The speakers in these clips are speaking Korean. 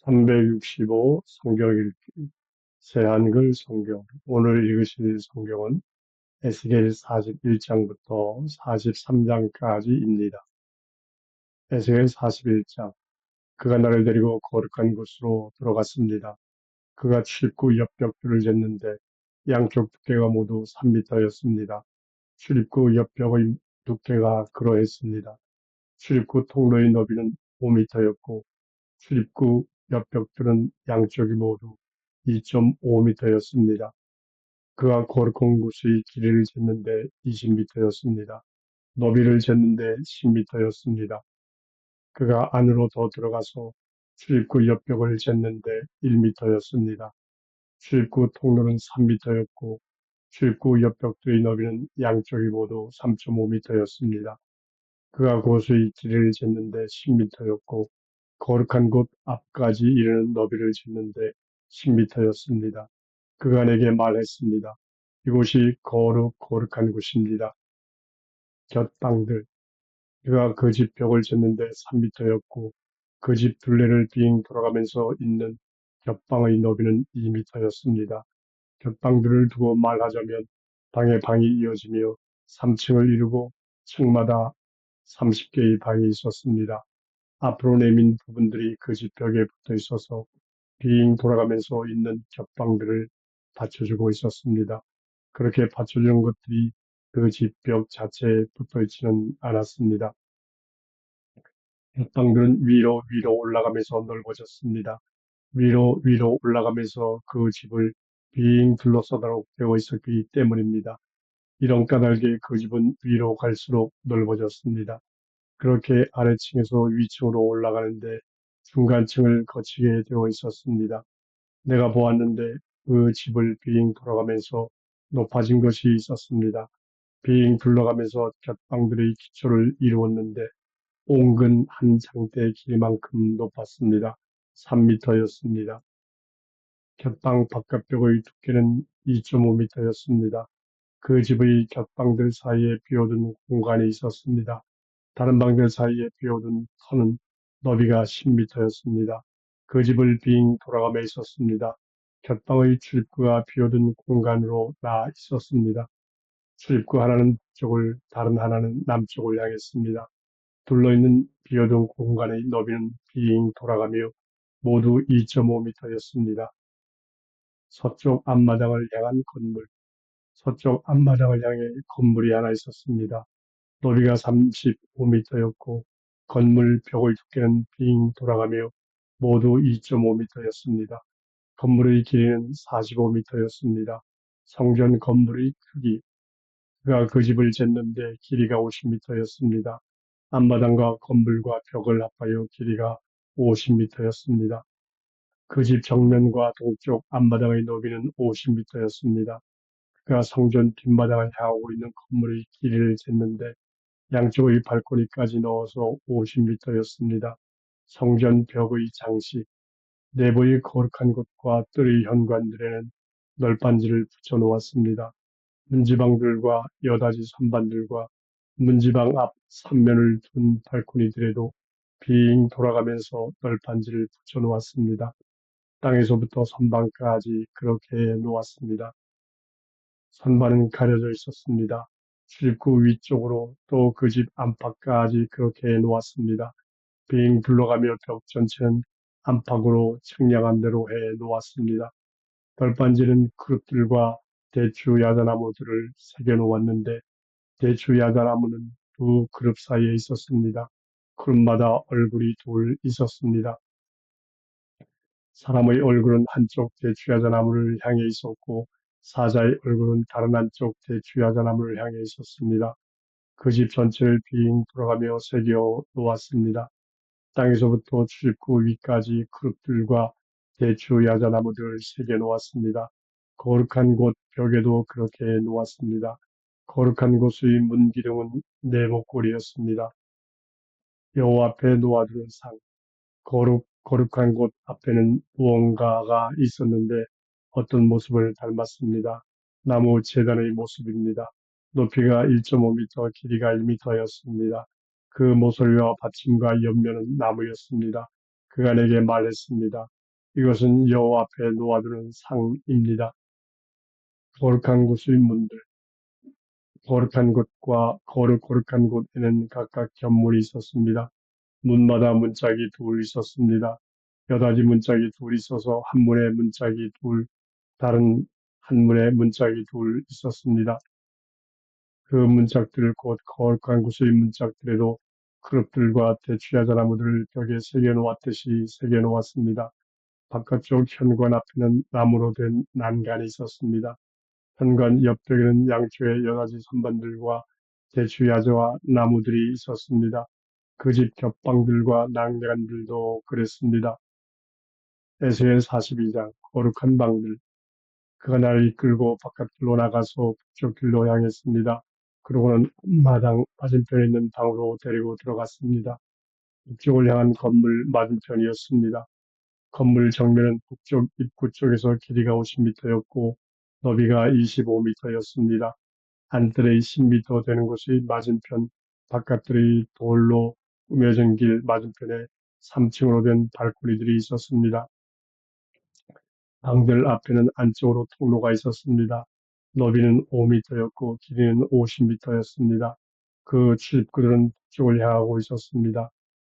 365 성경 읽기 새한글 성경. 오늘 읽으실 성경은 에스겔 41장부터 43장까지입니다. 에스겔 41장. 그가 나를 데리고 거룩한 곳으로 들어갔습니다. 그가 출입구 옆벽들을 쟀는데 양쪽 두께가 모두 3미터였습니다. 출입구 옆벽의 두께가 그러했습니다. 출입구 통로의 너비는 5미터였고 출입구 옆벽들은 양쪽이 모두 2.5미터였습니다. 그가 거룩한 곳의 길이를 쟀는데 20미터였습니다. 너비를 쟀는데 10미터였습니다. 그가 안으로 더 들어가서 출입구 옆벽을 쟀는데 1미터였습니다. 출입구 통로는 3미터였고 출입구 옆벽들의 너비는 양쪽이 모두 3.5미터였습니다. 그가 곳의 길이를 쟀는데 10미터였고 거룩한 곳 앞까지 이르는 너비를 쟀는데 10미터였습니다. 그가 내게 말했습니다. 이곳이 거룩한 곳입니다. 곁방들. 그가 그 집 벽을 쟀는데 3미터였고 그 집 둘레를 빙 돌아가면서 있는 곁방의 너비는 2미터였습니다. 곁방들을 두고 말하자면 방에 방이 이어지며 3층을 이루고 층마다 30개의 방이 있었습니다. 앞으로 내민 부분들이 그 집 벽에 붙어 있어서 빙 돌아가면서 있는 겹방들을 받쳐주고 있었습니다. 그렇게 받쳐주는 것들이 그 집 벽 자체에 붙어 있지는 않았습니다. 겹방들은 위로 올라가면서 넓어졌습니다. 위로 올라가면서 그 집을 빙 둘러싸도록 되어 있었기 때문입니다. 이런 까닭에 그 집은 위로 갈수록 넓어졌습니다. 그렇게 아래층에서 위층으로 올라가는데 중간층을 거치게 되어 있었습니다. 내가 보았는데 그 집을 빙 돌아가면서 높아진 것이 있었습니다. 빙 둘러가면서 곁방들의 기초를 이루었는데 옹근 한 장대 길이만큼 높았습니다. 3미터였습니다. 곁방 바깥벽의 두께는 2.5미터였습니다. 그 집의 곁방들 사이에 비어둔 공간이 있었습니다. 다른 방들 사이에 비어둔 터는 너비가 10미터였습니다. 그 집을 빙 돌아가며 있었습니다. 곁방의 출입구가 비어둔 공간으로 나 있었습니다. 출입구 하나는 북쪽을, 다른 하나는 남쪽을 향했습니다. 둘러있는 비어둔 공간의 너비는 빙 돌아가며 모두 2.5미터였습니다. 서쪽 앞마당을 향한 건물, 서쪽 앞마당을 향해 건물이 하나 있었습니다. 너비가 35미터였고 건물 벽의 두께는 빙 돌아가며 모두 2.5미터였습니다. 건물의 길이는 45미터였습니다. 성전 건물의 크기, 그가 그 집을 쟀는데 길이가 50미터였습니다. 앞마당과 건물과 벽을 합하여 길이가 50미터였습니다. 그 집 정면과 동쪽 앞마당의 너비는 50미터였습니다. 그가 성전 뒷마당을 향하고 있는 건물의 길이를 쟀는데 양쪽의 발코니까지 넣어서 50미터였습니다. 성전 벽의 장식, 내부의 거룩한 곳과 뜰의 현관들에는 널빤지를 붙여 놓았습니다. 문지방들과 여닫이 선반들과 문지방 앞 3면을 둔 발코니들에도 빙 돌아가면서 널빤지를 붙여 놓았습니다. 땅에서부터 선반까지 그렇게 해 놓았습니다. 선반은 가려져 있었습니다. 출입구 위쪽으로 또 그 집 안팎까지 그렇게 해 놓았습니다. 빙 둘러가며 벽 전체는 안팎으로 측량한 대로 해 놓았습니다. 벌판지는 그릇들과 대추 야자나무들을 새겨 놓았는데 대추 야자나무는 두 그릇 사이에 있었습니다. 그릇마다 얼굴이 둘 있었습니다. 사람의 얼굴은 한쪽 대추야자나무를 향해 있었고 사자의 얼굴은 다른 한쪽 대추야자나무를 향해 있었습니다. 그 집 전체를 빙 돌아가며 새겨 놓았습니다. 땅에서부터 출입구 위까지 그릇들과 대추야자나무들을 새겨 놓았습니다. 거룩한 곳 벽에도 그렇게 놓았습니다. 거룩한 곳의 문기둥은 네모꼴이었습니다. 여호와 앞에 놓아두는 상, 거룩한 곳 앞에는 무언가가 있었는데 어떤 모습을 닮았습니다. 나무 제단의 모습입니다. 높이가 1.5미터, 길이가 1미터였습니다. 그 모서리와 받침과 옆면은 나무였습니다. 그가 내게 말했습니다. 이것은 여호와 앞에 놓아두는 상입니다. 거룩한 곳의 문들, 거룩한 곳과 거룩한 곳에는 각각 견문이 있었습니다. 문마다 문짝이 둘 있었습니다. 여닫이 문짝이 둘 있어서 한 문에 문짝이 둘, 다른 한 문에 문짝이 둘 있었습니다. 그 문짝들 곧 거룩한 곳의 문짝들에도 그룹들과 대추야자 나무들을 벽에 새겨놓았듯이 새겨놓았습니다. 바깥쪽 현관 앞에는 나무로 된 난간이 있었습니다. 현관 옆벽에는 양쪽에 여닫이 선반들과 대추야자와 나무들이 있었습니다. 그 집 겹방들과 난간들도 그랬습니다. 에스겔 42장 거룩한 방들. 그가 나를 이끌고 바깥길로 나가서 북쪽 길로 향했습니다. 그러고는 마당 맞은편에 있는 방으로 데리고 들어갔습니다. 북쪽을 향한 건물 맞은편이었습니다. 건물 정면은 북쪽 입구 쪽에서 길이가 50m였고 너비가 25m였습니다. 안뜰의 10m 되는 곳이 맞은편, 바깥들의 돌로 꾸며진 길 맞은편에 3층으로 된 발코니들이 있었습니다. 방들 앞에는 안쪽으로 통로가 있었습니다. 너비는 5m였고 길이는 50m였습니다. 그 출입구들은 북쪽을 향하고 있었습니다.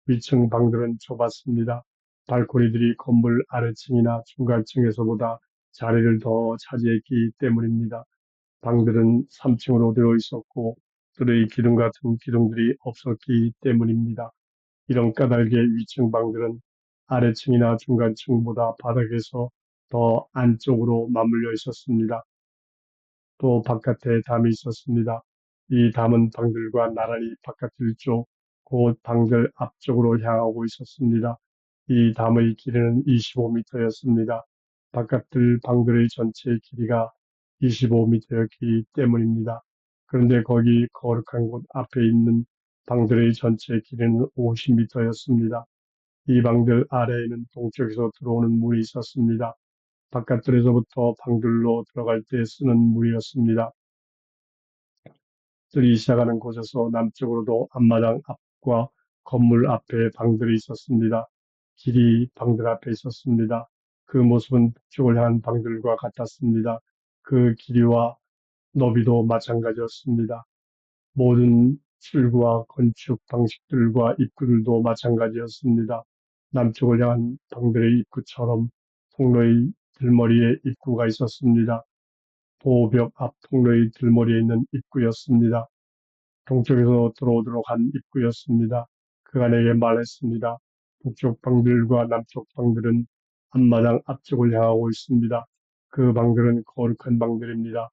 위층 방들은 좁았습니다. 발코니들이 건물 아래층이나 중간층에서보다 자리를 더 차지했기 때문입니다. 방들은 3층으로 되어 있었고 뜰의 기둥 같은 기둥들이 없었기 때문입니다. 이런 까닭의 위층 방들은 아래층이나 중간층보다 바닥에서 더 안쪽으로 맞물려 있었습니다. 또 바깥에 담이 있었습니다. 이 담은 방들과 나란히 바깥 쪽, 곧 방들 앞쪽으로 향하고 있었습니다. 이 담의 길이는 25m였습니다. 바깥들 방들의 전체 길이가 25m였기 때문입니다. 그런데 거기 거룩한 곳 앞에 있는 방들의 전체 길이는 50m였습니다. 이 방들 아래에는 동쪽에서 들어오는 문이 있었습니다. 바깥들에서부터 방들로 들어갈 때 쓰는 문이었습니다. 들이 시작하는 곳에서 남쪽으로도 앞마당 앞과 건물 앞에 방들이 있었습니다. 길이 방들 앞에 있었습니다. 그 모습은 북쪽을 향한 방들과 같았습니다. 그 길이와 너비도 마찬가지였습니다. 모든 출구와 건축 방식들과 입구들도 마찬가지였습니다. 남쪽을 향한 방들의 입구처럼 통로의 들머리에 입구가 있었습니다. 보호벽 앞 통로의 들머리에 있는 입구였습니다. 동쪽에서 들어오도록 한 입구였습니다. 그가 내게 말했습니다. 북쪽 방들과 남쪽 방들은 앞마당 앞쪽을 향하고 있습니다. 그 방들은 거룩한 방들입니다.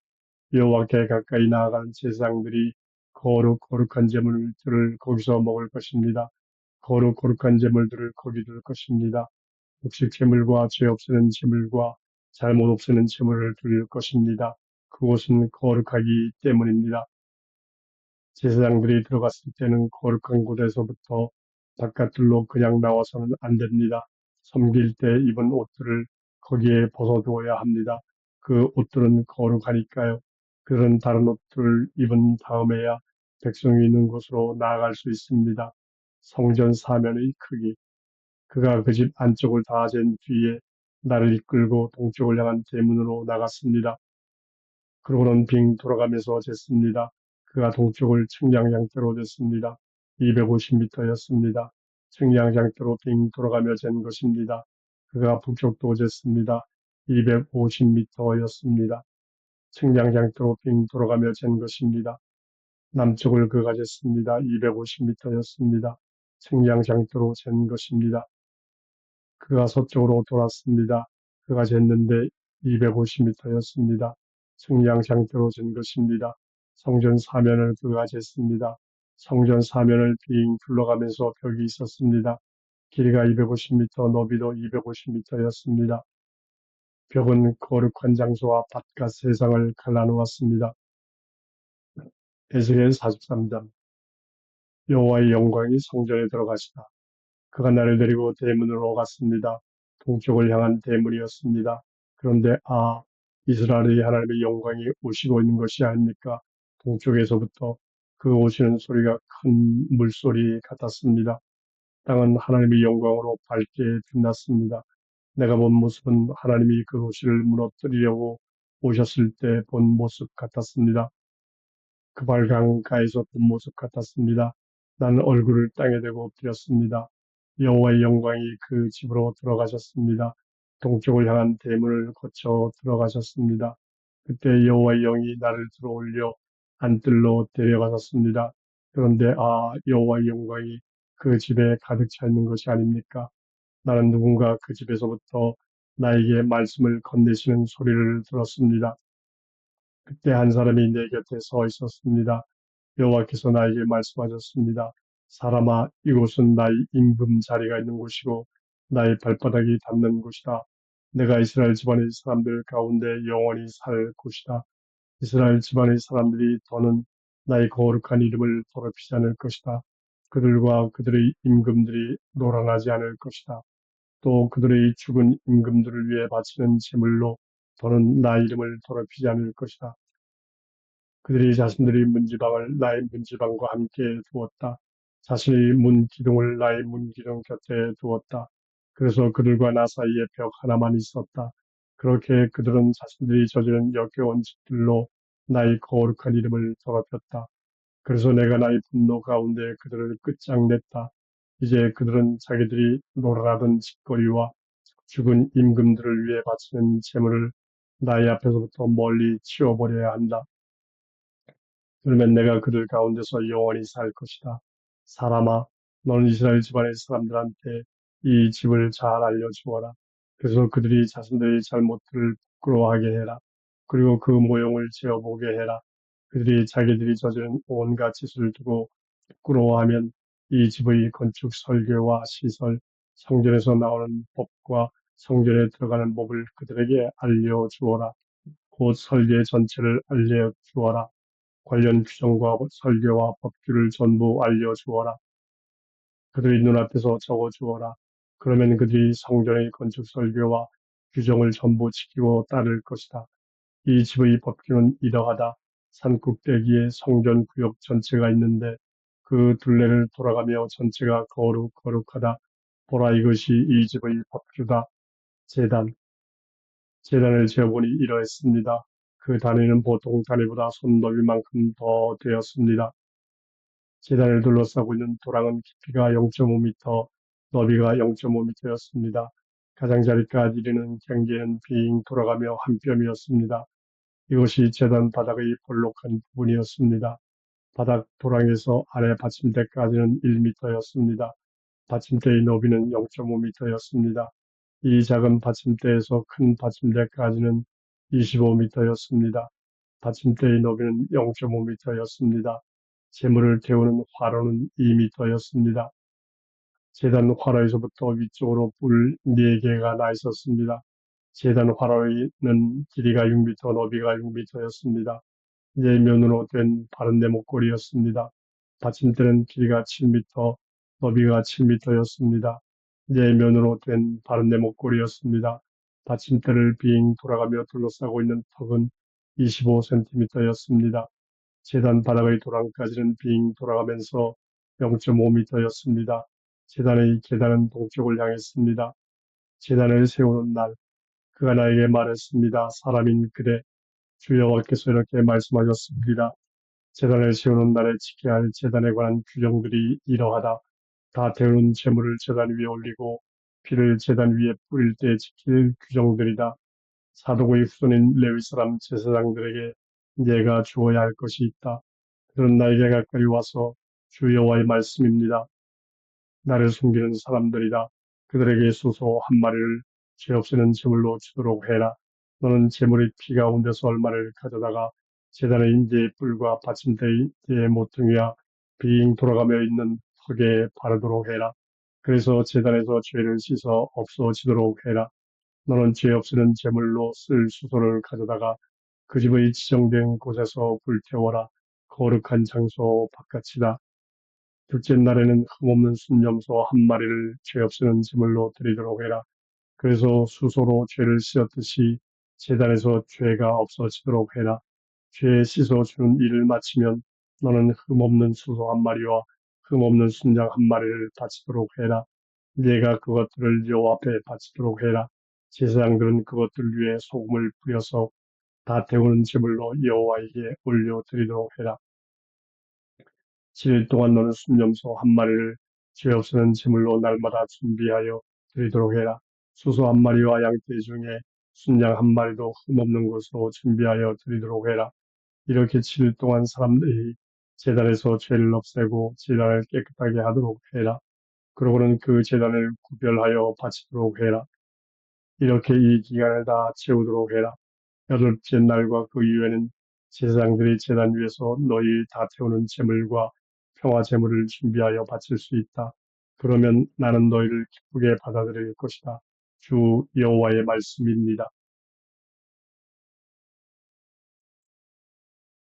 여호와께 가까이 나아가는 제사장들이 거룩한 제물들을 거기서 먹을 것입니다. 거룩한 제물들을 거기 둘 것입니다. 곡식 제물과 죄 없애는 제물과 잘못 없애는 제물을 드릴 것입니다. 그곳은 거룩하기 때문입니다. 제사장들이 들어갔을 때는 거룩한 곳에서부터 바깥들로 그냥 나와서는 안 됩니다. 섬길 때 입은 옷들을 거기에 벗어두어야 합니다. 그 옷들은 거룩하니까요. 그런 다른 옷들을 입은 다음에야 백성이 있는 곳으로 나아갈 수 있습니다. 성전 사면의 크기. 그가 그 집 안쪽을 다 잰 뒤에 나를 이끌고 동쪽을 향한 대문으로 나갔습니다. 그러고는 빙 돌아가면서 쟀습니다. 그가 동쪽을 측량장대로 쟀습니다. 250m였습니다. 측량장대로 빙 돌아가며 잰 것입니다. 그가 북쪽도 쟀습니다. 250m였습니다. 측량장대로 빙 돌아가며 잰 것입니다. 남쪽을 그가 쟀습니다. 250m였습니다. 측량장대로 잰 것입니다. 그가 서쪽으로 돌았습니다. 그가 쟀는데 250m였습니다. 측량장대로 잰 것입니다. 성전 사면을 그가 쟀습니다. 성전 사면을 빙 둘러가면서 벽이 있었습니다. 길이가 250m, 너비도 250m였습니다. 벽은 거룩한 장소와 바깥 세상을 갈라놓았습니다. 에스겔 43장. 여호와의 영광이 성전에 들어가시다. 그가 나를 데리고 대문으로 갔습니다. 동쪽을 향한 대문이었습니다. 그런데 이스라엘의 하나님의 영광이 오시고 있는 것이 아닙니까? 동쪽에서부터 그 오시는 소리가 큰 물소리 같았습니다. 땅은 하나님의 영광으로 밝게 빛났습니다. 내가 본 모습은 하나님이 그 도시를 무너뜨리려고 오셨을 때 본 모습 같았습니다. 그발 강가에서 본 모습 같았습니다. 나는 얼굴을 땅에 대고 엎드렸습니다. 여호와의 영광이 그 집으로 들어가셨습니다. 동쪽을 향한 대문을 거쳐 들어가셨습니다. 그때 여호와의 영이 나를 들어올려 안뜰로 데려가셨습니다. 그런데 여호와의 영광이 그 집에 가득 차 있는 것이 아닙니까? 나는 누군가 그 집에서부터 나에게 말씀을 건네시는 소리를 들었습니다. 그때 한 사람이 내 곁에 서 있었습니다. 여호와께서 나에게 말씀하셨습니다. 사람아, 이곳은 나의 임금 자리가 있는 곳이고 나의 발바닥이 닿는 곳이다. 내가 이스라엘 집안의 사람들 가운데 영원히 살 곳이다. 이스라엘 집안의 사람들이 더는 나의 거룩한 이름을 더럽히지 않을 것이다. 그들과 그들의 임금들이 노란하지 않을 것이다. 또 그들의 죽은 임금들을 위해 바치는 제물로 더는 나의 이름을 더럽히지 않을 것이다. 그들이 자신들의 문지방을 나의 문지방과 함께 두었다. 자신의 문 기둥을 나의 문 기둥 곁에 두었다. 그래서 그들과 나 사이에 벽 하나만 있었다. 그렇게 그들은 자신들이 저지른 역겨운 짓들로 나의 거룩한 이름을 더럽혔다. 그래서 내가 나의 분노 가운데 그들을 끝장냈다. 이제 그들은 자기들이 놀아나던 짓거리와 죽은 임금들을 위해 바치는 제물을 나의 앞에서부터 멀리 치워버려야 한다. 그러면 내가 그들 가운데서 영원히 살 것이다. 사람아, 너는 이스라엘 집안의 사람들한테 이 집을 잘 알려주어라. 그래서 그들이 자신들의 잘못들을 부끄러워하게 해라. 그리고 그 모형을 재어보게 해라. 그들이 자기들이 저지른 온갖 짓을 두고 부끄러워하면 이 집의 건축 설계와 시설, 성전에서 나오는 법과 성전에 들어가는 법을 그들에게 알려주어라. 곧 설계 전체를 알려주어라. 관련 규정과 설계와 법규를 전부 알려주어라. 그들의 눈앞에서 적어주어라. 그러면 그들이 성전의 건축 설계와 규정을 전부 지키고 따를 것이다. 이 집의 법규는 이러하다. 산꼭대기에 성전 구역 전체가 있는데 그 둘레를 돌아가며 전체가 거룩하다. 보라, 이것이 이 집의 법규다. 재단. 재단을 재어보니 이러했습니다. 그 다리는 보통 다리보다 손 넓이만큼 더 되었습니다. 재단을 둘러싸고 있는 도랑은 깊이가 0.5m, 너비가 0.5m였습니다. 가장자리까지 이르는 경계는 빙 돌아가며 한 뼘이었습니다. 이것이 재단 바닥의 볼록한 부분이었습니다. 바닥 도랑에서 아래 받침대까지는 1m였습니다. 받침대의 너비는 0.5m였습니다. 이 작은 받침대에서 큰 받침대까지는 25m였습니다. 받침대의 너비는 0.5m였습니다. 재물을 태우는 화로는 2m였습니다. 재단 화로에서부터 위쪽으로 뿔 4개가 나 있었습니다. 재단 화로에는 길이가 6m, 너비가 6m였습니다. 네 면으로 된 바른네 목걸이였습니다. 받침대는 길이가 7m, 너비가 7m였습니다. 네 면으로 된 바른네 목걸이였습니다. 받침대를 빙 돌아가며 둘러싸고 있는 턱은 25cm였습니다. 재단 바닥의 도랑까지는 빙 돌아가면서 0.5m였습니다. 재단의 계단은 동쪽을 향했습니다. 재단을 세우는 날, 그가 나에게 말했습니다. 사람인 그대, 주 여호와께서 이렇게 말씀하셨습니다. 제단을 세우는 날에 지켜야 할 제단에 관한 규정들이 이러하다. 다 태우는 제물을 제단 위에 올리고 피를 제단 위에 뿌릴 때 지킬 규정들이다. 사도의 후손인 레위 사람 제사장들에게 내가 주어야 할 것이 있다. 그들은 나에게 가까이 와서 주 여호와의 말씀입니다. 나를 숨기는 사람들이다. 그들에게 수소 한 마리를 죄 없애는 제물로 주도록 해라. 너는 제물의 피 가운데서 얼마를 가져다가 제단의 인제의 뿔과 받침대의 모퉁이와 빙 돌아가며 있는 턱에 바르도록 해라. 그래서 제단에서 죄를 씻어 없어지도록 해라. 너는 죄 없애는 제물로 쓸 수소를 가져다가 그 집의 지정된 곳에서 불태워라. 거룩한 장소 바깥이다. 둘째 날에는 흠없는 순염소 한 마리를 죄 없애는 제물로 드리도록 해라. 그래서 수소로 죄를 씻었듯이 제단에서 죄가 없어지도록 해라. 죄 씻어주는 일을 마치면 너는 흠없는 수소 한 마리와 흠없는 순양 한 마리를 바치도록 해라. 네가 그것들을 여호와 앞에 바치도록 해라. 제사장들은 그것들 위에 소금을 뿌려서 다 태우는 제물로 여호와에게 올려드리도록 해라. 7일 동안 너는 순념소 한 마리를 죄 없으는 제물로 날마다 준비하여 드리도록 해라. 수소 한 마리와 양떼 중에 순양 한 마리도 흠없는 것으로 준비하여 드리도록 해라. 이렇게 7일 동안 사람들이 제단에서 죄를 없애고 제단을 깨끗하게 하도록 해라. 그러고는 그 제단을 구별하여 바치도록 해라. 이렇게 이 기간을 다 채우도록 해라. 여덟째 날과 그 이후에는 제사장들이 제단 위에서 너희 다 태우는 제물과 평화 제물을 준비하여 바칠 수 있다. 그러면 나는 너희를 기쁘게 받아들일 것이다. 주 여호와의 말씀입니다.